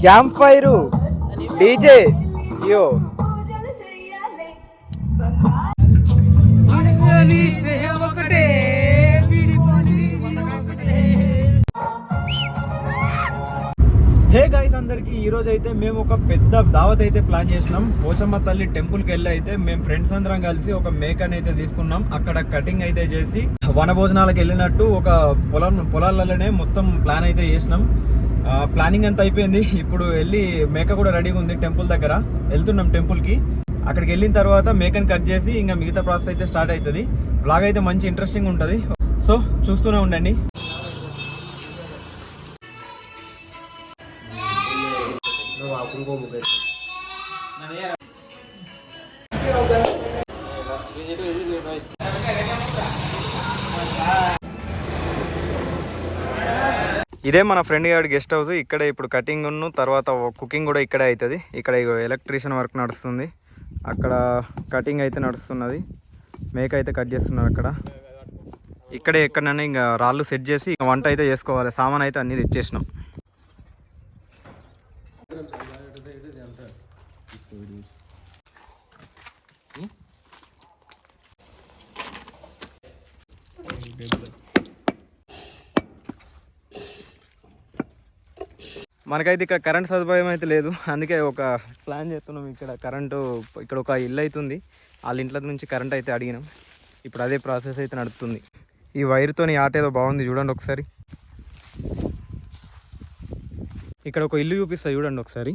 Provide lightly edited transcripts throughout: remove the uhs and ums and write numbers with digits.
Camp fire DJ అయ్యో hey guys అందరికి ఈ రోజు అయితే మేము ఒక పెద్ద దావత్ అయితే ప్లాన్ చేసినాం. పోచమ్మ తల్లి టెంపుల్ కి వెళ్ళి అయితే మేము ఫ్రెండ్స్ అందరం కలిసి ఒక మేకని అయితే తీసుకున్నాం. అక్కడ కటింగ్ అయితే చేసి వన భోజనాలకు వెళ్ళినట్టు ఒక పొలాలలోనే మొత్తం ప్లాన్ అయితే చేసినాం. ప్లానింగ్ అంతా అయిపోయింది. ఇప్పుడు వెళ్ళి మేక కూడా రెడీగా ఉంది. టెంపుల్ దగ్గర వెళ్తున్నాం టెంపుల్కి. అక్కడికి వెళ్ళిన తర్వాత మేకని కట్ చేసి ఇంకా మిగతా ప్రాసెస్ అయితే స్టార్ట్ అవుతుంది. బ్లాగ్ అయితే మంచి ఇంట్రెస్టింగ్ ఉంటుంది. సో చూస్తూనే ఉండండి. ఇదే మన ఫ్రెండ్ గారి గెస్ట్ హౌస్. ఇక్కడ ఇప్పుడు కటింగ్ తర్వాత కుకింగ్ కూడా ఇక్కడే అవుతుంది. ఇక్కడ ఎలక్ట్రీషియన్ వర్క్ నడుస్తుంది. అక్కడ కటింగ్ అయితే నడుస్తున్నది. మేక అయితే కట్ చేస్తున్నారు అక్కడ. ఇక్కడే ఎక్కడైనా ఇంకా రాళ్ళు సెట్ చేసి వంట అయితే చేసుకోవాలి. సామాన్ అయితే అన్ని తెచ్చేసినాం. మనకైతే ఇక్కడ కరెంట్ సదుపాయం అయితే లేదు. అందుకే ఒక ప్లాన్ చేస్తున్నాం. ఇక్కడ ఒక ఇల్లు అవుతుంది. వాళ్ళ ఇంట్లో నుంచి కరెంట్ అయితే అడిగినాం. ఇప్పుడు అదే ప్రాసెస్ అయితే నడుస్తుంది. ఈ వైర్తోని ఆట ఏదో బాగుంది చూడండి ఒకసారి. ఇక్కడ ఒక ఇల్లు చూపిస్తా చూడండి ఒకసారి.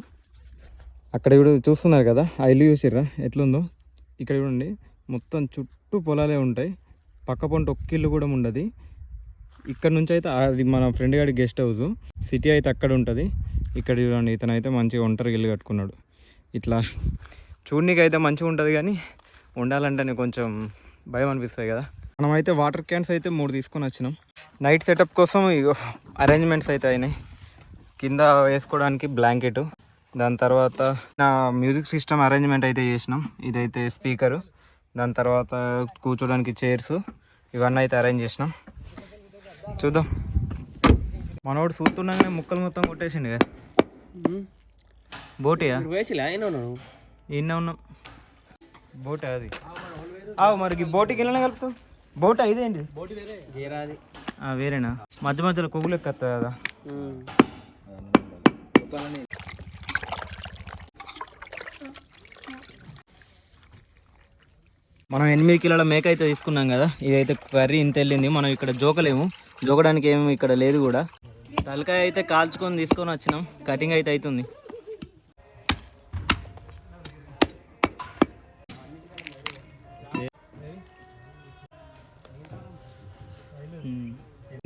అక్కడ చూస్తున్నారు కదా, ఆ ఇల్లు చూసిర్రా ఎట్లుందో. ఇక్కడ చూడండి మొత్తం చుట్టూ పొలాలే ఉంటాయి. పక్క పొంట ఒక్క ఇల్లు కూడా ఉండదు. ఇక్కడ నుంచి అయితే అది మన ఫ్రెండ్ గారి గెస్ట్ హౌస్. సిటీ అయితే అక్కడ ఉంటుంది. ఇక్కడ చూడండి ఇతను అయితే మంచిగా ఒంటరి ఇల్లు కట్టుకున్నాడు. ఇట్లా చూడనీకి అయితే మంచిగా ఉంటుంది, కానీ ఉండాలంటే కొంచెం భయం అనిపిస్తుంది కదా. మనమైతే వాటర్ క్యాన్స్ అయితే 3 తీసుకొని వచ్చినాం. నైట్ సెటప్ కోసం అరేంజ్మెంట్స్ అయితే అయినాయి. కింద వేసుకోవడానికి బ్లాంకెట్, దాని తర్వాత నా మ్యూజిక్ సిస్టమ్ అరేంజ్మెంట్ అయితే చేసినాం. ఇదైతే స్పీకరు, దాని తర్వాత కూర్చోడానికి చైర్స్, ఇవన్నీ అయితే అరేంజ్ చేసినాం. చూద్దాం. మనోడు చూస్తుండగానే ముక్కలు మొత్తం కొట్టేసిండు కదా. బోటియా ఇన్నే ఉన్నాం. బోటే అది మరి బోటికి వెళ్ళనే కలుపుతావు. బోట్ ఇదేంటి వేరేనా? మధ్య మధ్యలో కొవ్వులు ఎక్కత్తుంది కదా. మనం 8 కిలోల మేక అయితే తీసుకున్నాం కదా. ఇదైతే కర్రీ ఇంత వెళ్ళింది. మనం ఇక్కడ జోకలేము, జోకడానికి ఏమి ఇక్కడ లేదు కూడా. తలకాయ అయితే కాల్చుకొని తీసుకొని వచ్చినాం. కటింగ్ అయితే అవుతుంది.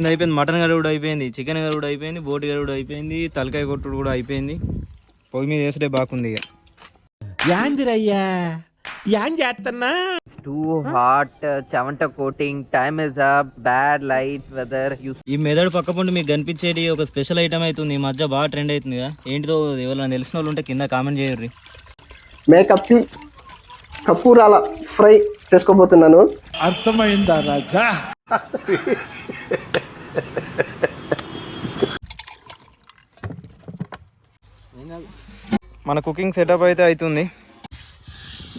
అయిపోయింది. మటన్ కర్రీ కూడా అయిపోయింది, చికెన్ కర్రీ కూడా అయిపోయింది, బోటి కర్రీ కూడా అయిపోయింది, తలకాయ కొట్టుడు కూడా అయిపోయింది. పొయ్యి మీద వేసుడే బాగుంది. ఇక యాందిరయ్యా ఏం చేస్తున్నా? టూ హాట్, చెమట coating, time is up, bad light weather. ఈ మెదడు పక్క పండు మీకు కనిపించేది ఒక స్పెషల్ ఐటమ్ అవుతుంది. ఈ మధ్య బాగా ట్రెండ్ అవుతుంది కదా. ఏంటిదో ఎవరైనా తెలిసిన వాళ్ళు ఉంటే కింద కామెంట్ చేయర్రి. మేకప్పి కపూరాల ఫ్రై చేసుకోబోతున్నాను. అర్థమైందా రాజా? మన కుకింగ్ సెటప్ అయితే అవుతుంది.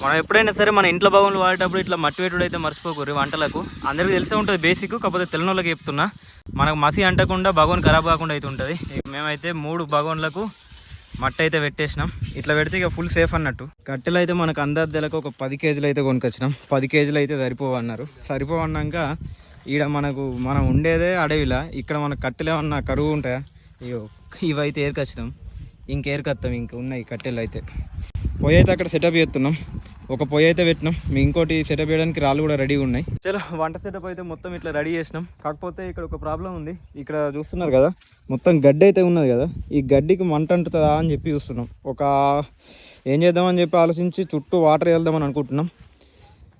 మనం ఎప్పుడైనా సరే మన ఇంట్లో భగవన్లు వాడేటప్పుడు ఇట్లా మట్టి పెట్టుడు అయితే మర్చిపోకూరి. వంటలకు అందరికీ తెలిసే ఉంటుంది బేసిక్, కాకపోతే తెలియని వాళ్ళకి చెప్తున్నా. మనకు మసి అంటకుండా భగవన్ ఖరాబ్ కాకుండా అయితే ఉంటుంది. మేమైతే 3 భగవన్లకు మట్టి అయితే పెట్టేసినాం. ఇట్లా పెడితే ఇక ఫుల్ సేఫ్ అన్నట్టు. కట్టెలు అయితే మనకు అందాజలకు ఒక 10 కేజీలు అయితే కొనుకొచ్చినాం. 10 కేజీలు అయితే సరిపోవన్నారు. సరిపోవన్నాక ఈడ మనం ఉండేదే అడవిలా. ఇక్కడ మనకు కట్టెలు ఏమన్నా కరువు ఉంటాయా? ఇవైతే ఏరుకొచ్చినాం. ఇంకేరుకొస్తాం. ఇంక ఉన్నాయి కట్టెలు అయితే. పొయ్యి అయితే అక్కడ సెటప్ చేస్తున్నాం. ఒక పొయ్యి అయితే పెట్టినాం. ఇంకోటి సెటప్ చేయడానికి రాళ్ళు కూడా రెడీగా ఉన్నాయి. చలో వంట సెటప్ అయితే మొత్తం ఇట్లా రెడీ చేసినాం. కాకపోతే ఇక్కడ ఒక ప్రాబ్లం ఉంది. ఇక్కడ చూస్తున్నారు కదా, మొత్తం గడ్డి అయితే ఉన్నది కదా. ఈ గడ్డికి మంట అంటుతుందా అని చెప్పి చూస్తున్నాం. ఏం చేద్దామని చెప్పి ఆలోచించి చుట్టూ వాటర్ వెళ్దామని అనుకుంటున్నాం.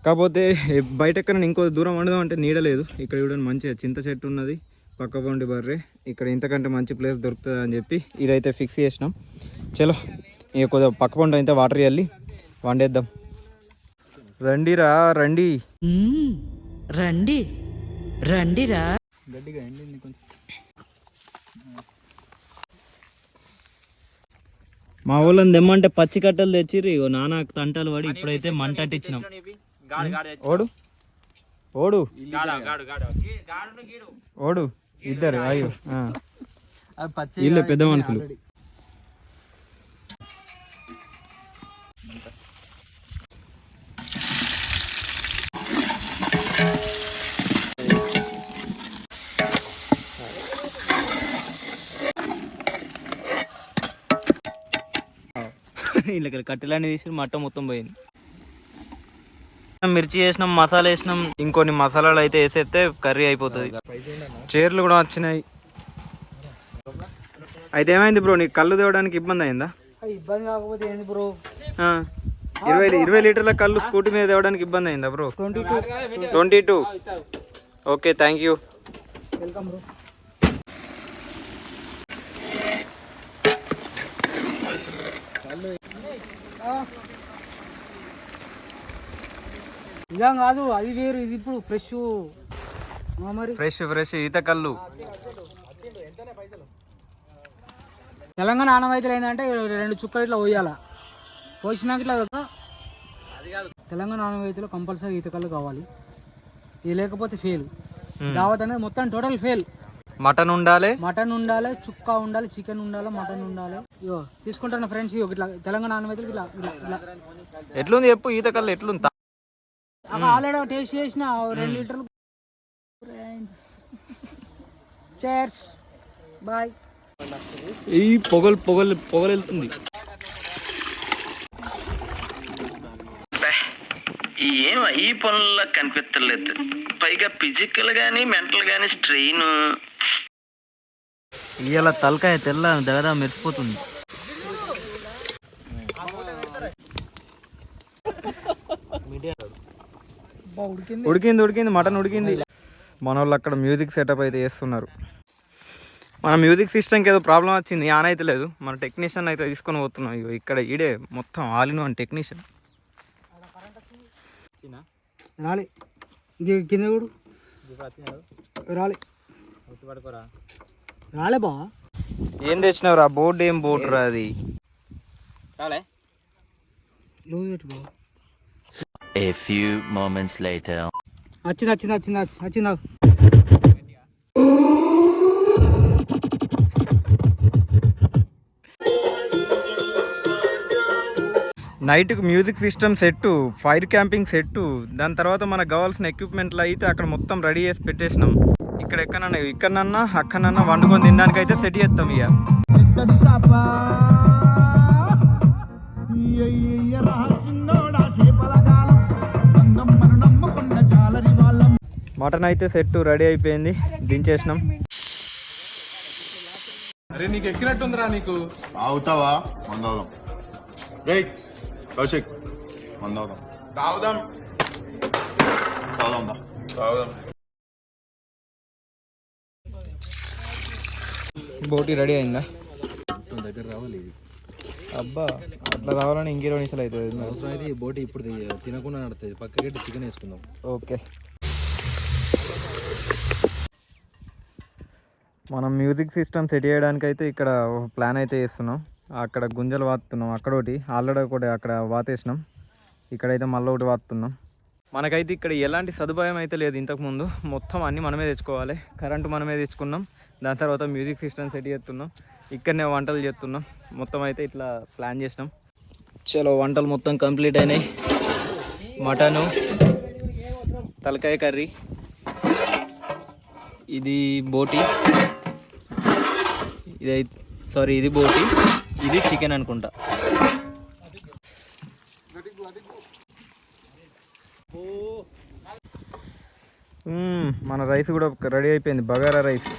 కాకపోతే బయట ఎక్కడ ఇంకో దూరం వండుదాం అంటే నీడలేదు. ఇక్కడ చూడండి మంచిగా చింత చెట్టు ఉన్నది, పక్క పండి బర్రె. ఇక్కడ ఇంతకంటే మంచి ప్లేస్ దొరుకుతుంది అని చెప్పి ఇదైతే ఫిక్స్ చేసినాం. చలో ఇక కొద్దిగా పక్క పండు అయితే వాటర్ చల్లి వండేద్దాం. రండిరా రండి. రండి రండిరా. గట్టిగా ఎండింది కొంచెం. మా వాళ్ళని తెమ్మంటే పచ్చి కట్టలు తెచ్చిర్రు. ఇగో నాన్న తంటాలు పడి ఇప్పుడైతే మంట అట్టించినాం. ఓడు ఓడు ఓడు ఇద్దరు అయ్యో వీళ్ళే పెద్ద మనుషులు. వీళ్ళకి కట్టెలన్నీ తీసి మట్ట మొత్తం పోయింది. మిర్చి వేసినాం, మసాలా వేసినాం, ఇంకొన్ని మసాలాలు అయితే వేసేస్తే కర్రీ అయిపోతుంది. చీరలు కూడా వచ్చినాయి. అయితే ఏమైంది బ్రో, నీకు కళ్ళు తేవడానికి ఇబ్బంది అయిందా? ఇబ్బంది కాకపోతే ఏంది బ్రో, 20 లీటర్ల కళ్ళు స్కూటీ మీద తేవడానికి ఇబ్బంది అయిందా bro? 22. Okay thank you. Welcome bro. ఇలా కాదు, అది వేరు, ఇది ఇప్పుడు ఫ్రెష్. మరి ఫ్రెష్ ఈత కళ్ళు. తెలంగాణ ఆనవాయితీలు ఏంటంటే 2 చుక్కలు ఇట్లా పోయాల, పోసినాక ఇట్లా తెలంగాణ ఆనవాయితీలో కంపల్సరీ ఈత కళ్ళు కావాలి. ఇది లేకపోతే ఫెయిల్. దావత్ అనేది మొత్తం టోటల్ ఫెయిల్. మటన్ ఉండాలి, చుక్క ఉండాలి, చికెన్ ఉండాలి, మటన్ ఉండాలి. ఇగో తీసుకుంటాను ఫ్రెండ్స్, ఇట్లా తెలంగాణ ఆనవాయితీలు ఇట్లా ఇట్లా. ఎట్లుంది చెప్పు ఈత కళ్ళు ఎట్లుంది? ఆల్రెడీ టేస్ట్ చేసిన 2 లీటర్లు. Cheers boy. ఈ పొగలు వెళ్తుంది. ఏం ఈ పనుల్లో కనిపించలేదు, పైగా ఫిజికల్ గానీ మెంటల్ గానీ స్ట్రెయిన్. ఇవాళ తలకాయ తెల్ల దగ్గర మెరిసిపోతుంది. ఉడికింది మటన్ ఉడికింది. మన వాళ్ళు అక్కడ మ్యూజిక్ సెటప్ అయితే చేస్తున్నారు. మన మ్యూజిక్ సిస్టమ్కి ఏదో ప్రాబ్లం వచ్చింది, ఆన్ అయితే లేదు. మన టెక్నీషియన్ అయితే తీసుకొని పోతున్నాం. ఇగో ఇక్కడ ఈడే మొత్తం ఆల్ ఇన్ వన్ టెక్నీషియన్. రాలే కింద కూడా రాలే బా. ఏం తెచ్చినావు రా? బోర్డు ఏం బోర్డు రా అది? A few moments later. వచ్చిందా. నైట్కి music system set, fire camping set, దాని తర్వాత మనకు కావాల్సిన ఎక్విప్మెంట్లు అయితే అక్కడ మొత్తం రెడీ చేసి పెట్టేసినాం. ఇక్కడ ఇక్కడనన్నా అక్కడనన్నా వండుకొని తినడానికి అయితే సెట్ చేస్తాం. ఇక మటన్ అయితే సెట్ రెడీ అయిపోయింది, దించేసినాం. అరే నీకు ఎక్కినట్టుందిరా నీకు. అవుతావా? మందవుదాం రే కౌశిక్, మందవుదాం. తాగుదాం. బోటి రెడీ అయిందా? దగ్గర రావాలి. అబ్బా అట్లా రావాలని ఇంకే 2 నిమిషాలు అవుతుంది. అవసరం అయితే ఈ బోటి ఇప్పుడు తినకుండా నడుతుంది. పక్కకి చికెన్ వేసుకుందాం. ఓకే. మనం మ్యూజిక్ సిస్టమ్ సెట్ చేయడానికి అయితే ఇక్కడ ప్లాన్ అయితే చేస్తున్నాం. అక్కడ గుంజలు వాతున్నాం, అక్కడ ఒకటి ఆల్రెడీ ఒకటి అక్కడ వాతేసినాం, ఇక్కడైతే మళ్ళీ ఒకటి వాతున్నాం. మనకైతే ఇక్కడ ఎలాంటి సదుపాయం అయితే లేదు. ఇంతకుముందు మొత్తం అన్నీ మనమే తెచ్చుకోవాలి. కరెంటు మనమే తెచ్చుకున్నాం, దాని తర్వాత మ్యూజిక్ సిస్టమ్ సెట్ చేస్తున్నాం, ఇక్కడనే వంటలు చేస్తున్నాం. మొత్తం అయితే ఇట్లా ప్లాన్ చేసినాం. చలో వంటలు మొత్తం కంప్లీట్ అయినాయి. మటను, తలకాయ కర్రీ, ఇది బోటి, ఇది బోటి, ఇది చికెన్ అనుకుంటా. మన రైస్ కూడా రెడీ అయిపోయింది, బగారా రైస్.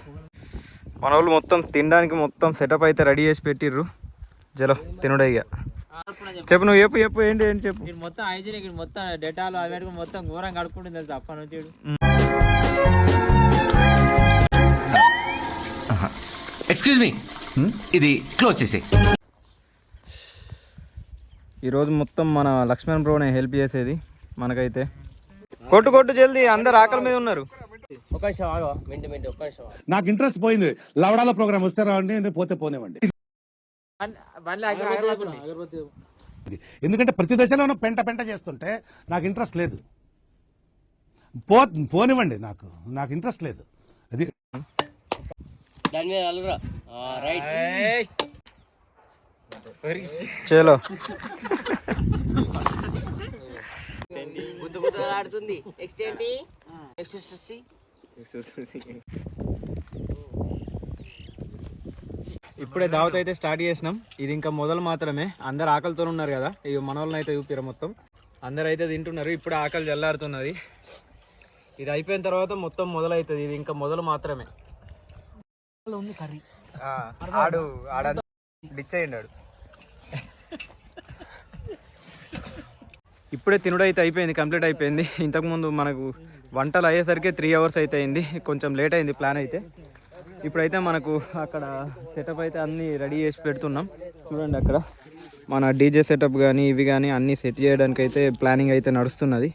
మన వాళ్ళు మొత్తం తినడానికి మొత్తం సెటప్ అయితే రెడీ చేసి పెట్టిర్రు. జలో తినుడే ఇక. చెప్పు నువ్వు చెప్పు ఏంటి చెప్పు. మొత్తం హైజీనిక్ మొత్తం డెటాలు అవి మొత్తం ఘోరం కడుక్కుంటుంది తెలుసు అప్పటి నుంచి. ఎక్స్క్యూజ్ మీ, ఇది క్లోజ్ చేసి. ఈరోజు మొత్తం మన లక్ష్మణ్ బ్రోనే హెల్ప్ చేసేది మనకైతే. కొట్టు జల్దీ, అందరు ఆకలి మీద ఉన్నారు. నాకు ఇంట్రెస్ట్ పోయింది. లవడాల ప్రోగ్రామ్ వస్తే రావండి, పోతే పోనివ్వండి. ఎందుకంటే ప్రతి దశలోనూ పెంట చేస్తుంటే నాకు ఇంట్రెస్ట్ లేదు. పోనివ్వండి, నాకు ఇంట్రెస్ట్ లేదు. అది చలో ఇప్పుడే దావత్ అయితే స్టార్ట్ చేసినాం. ఇది ఇంకా మొదలు మాత్రమే. అందరు ఆకలితో ఉన్నారు కదా, ఇవి మన వాళ్ళని అయితే చూపిరా మొత్తం. అందరు అయితే తింటున్నారు. ఇప్పుడే ఆకలి చల్లారుతున్నది. ఇది అయిపోయిన తర్వాత మొత్తం మొదలవుతుంది. ఇది ఇంకా మొదలు మాత్రమే. ఆడ డిచ్ అయ్యాడు. ఇప్పుడే తినుడు అయితే అయిపోయింది, కంప్లీట్ అయిపోయింది. ఇంతకుముందు మనకు వంటలు అయ్యేసరికి 3 hours అయితే అయింది. కొంచెం లేట్ అయింది ప్లాన్ అయితే. ఇప్పుడైతే మనకు అక్కడ సెటప్ అయితే అన్నీ రెడీ చేసి పెడుతున్నాం. చూడండి అక్కడ మన డీజే సెటప్ కానీ ఇవి కానీ అన్నీ సెట్ చేయడానికి అయితే ప్లానింగ్ అయితే నడుస్తున్నది.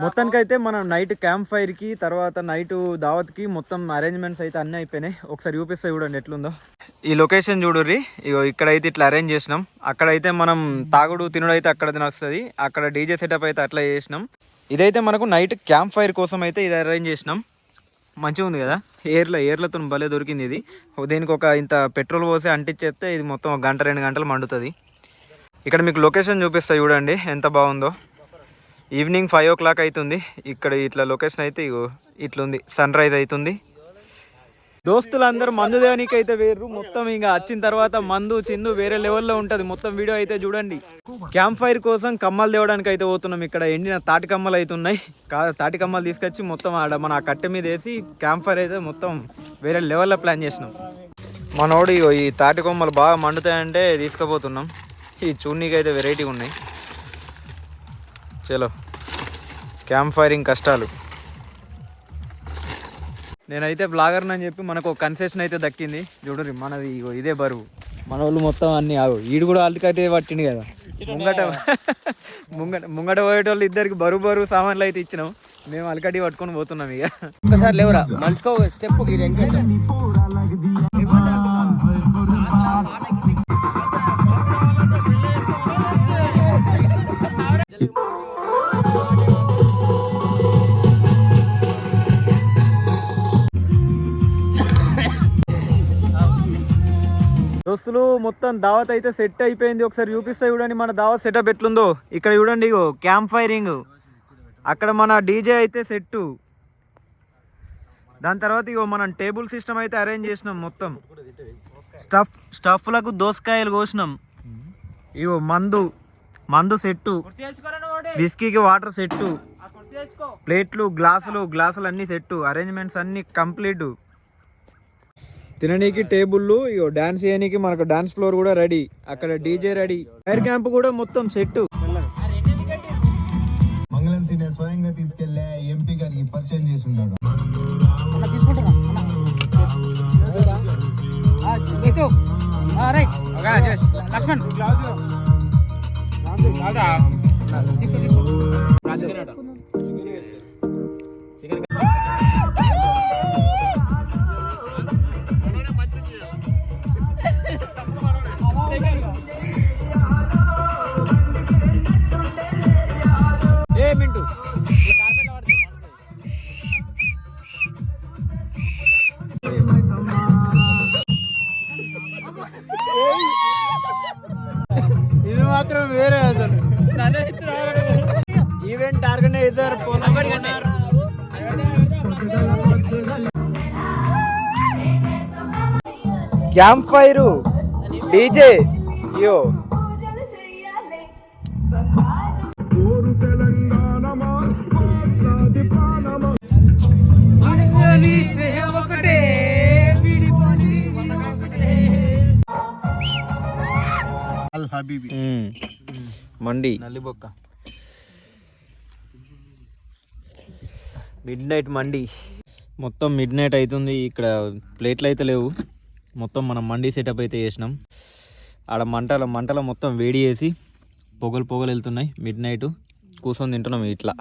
మొత్తానికైతే మనం నైట్ క్యాంప్ ఫైర్కి తర్వాత నైట్ దావత్కి మొత్తం అరేంజ్మెంట్స్ అయితే అన్నీ అయిపోయినాయి. ఒకసారి చూపిస్తే చూడండి ఎట్లుందో. ఈ లొకేషన్ చూడుర్రి. ఇగో ఇక్కడైతే ఇట్లా అరేంజ్ చేసినాం. అక్కడైతే మనం తాగుడు తినుడు అయితే అక్కడ తినొస్తుంది. అక్కడ డీజే సెటప్ అయితే అట్లా చేసినాం. ఇదైతే మనకు నైట్ క్యాంప్ ఫైర్ కోసం అయితే ఇది అరేంజ్ చేసినాం. మంచిగా ఉంది కదా, ఏర్లతో భలే దొరికింది ఇది. దీనికి ఒక ఇంత పెట్రోల్ పోసి అంటించేస్తే ఇది మొత్తం 1-2 గంటలు మండుతుంది. ఇక్కడ మీకు లొకేషన్ చూపిస్తా చూడండి ఎంత బాగుందో. ఈవినింగ్ 5 o'clock అవుతుంది. ఇక్కడ ఇట్లా లొకేషన్ అయితే ఇట్లుంది. సన్ రైజ్ అవుతుంది. దోస్తులందరూ మందు దేనికి అయితే వేరు. మొత్తం ఇంకా వచ్చిన తర్వాత మందు చిందు వేరే లెవెల్లో ఉంటుంది. మొత్తం వీడియో అయితే చూడండి. క్యాంప్ ఫైర్ కోసం కమ్మలు తేవడానికి అయితే పోతున్నాం. ఇక్కడ ఎండిన తాటి కమ్మలు అయితే ఉన్నాయి. తాటి కమ్మలు తీసుకొచ్చి మొత్తం ఆడ మన కట్టె మీద వేసి క్యాంప్ ఫైర్ అయితే మొత్తం వేరే లెవెల్లో ప్లాన్ చేసినాం. మనోడు ఈ తాటి కొమ్మలు బాగా మండుతాయంటే తీసుకుపోతున్నాం. ఈ చూడనీకి అయితే వెరైటీగా ఉన్నాయి. చలో క్యాంప్ ఫైరింగ్ కష్టాలు. నేనైతే బ్లాగర్ అని చెప్పి మనకు ఒక కన్సెషన్ అయితే దక్కింది. చూడరు మనది ఇదే బరువు. మన వాళ్ళు మొత్తం అన్ని ఈడు కూడా అల్లికట్టే పట్టింది కదా. ముంగట పోయేటోళ్ళు ఇద్దరికి బరువు సామాన్లు అయితే ఇచ్చినాం. మేము అల్లికట్టి పట్టుకొని పోతున్నాం. ఇక ఒకసారి లేవురా మంచుకో స్టెప్ దోస్తులు మొత్తం దావత్ అయితే సెట్ అయిపోయింది. ఒకసారి చూపిస్తా చూడండి మన దావత్ సెటప్ ఎట్లుందో. ఇక్కడ చూడండి క్యాంప్ ఫైరింగ్, అక్కడ మన డీజే అయితే సెట్టు. దాని తర్వాత మనం టేబుల్ సిస్టమ్ అయితే అరేంజ్ చేసినాం. మొత్తం స్టఫ్లకు దోసకాయలు కోసినాం. మందు సెట్టు, విస్కీకి వాటర్ సెట్టు, ప్లేట్లు గ్లాసులు అన్నీ సెట్టు. అరేంజ్మెంట్స్ అన్నీ కంప్లీట్. తిననీకి టేబుల్లు, డాన్స్ చేయడానికి మనకు డాన్స్ ఫ్లోర్ కూడా రెడీ. అక్కడ డీజే రెడీ. ఫైర్ క్యాంప్ కూడా మొత్తం సెట్. మంగళం సీనియర్ స్వయంగా తీసుకెళ్లే ఎంపీ గారికి పరిచయం చేసి ఉన్నాడు. ఇది మాత్రం వేరే అసలు. Event organiser campfire DJ ఒకటే మండి నల్లిబొక్క మిడ్ నైట్ మండి. మొత్తం మిడ్ నైట్ అవుతుంది. ఇక్కడ ప్లేట్లు అయితే లేవు. మొత్తం మనం మండి సెటప్ అయితే చేసినాం. ఆడ మంటలో మొత్తం వేడి చేసి పొగలు వెళ్తున్నాయి. మిడ్ నైట్ కూర్చొని తింటున్నాం ఇట్లా.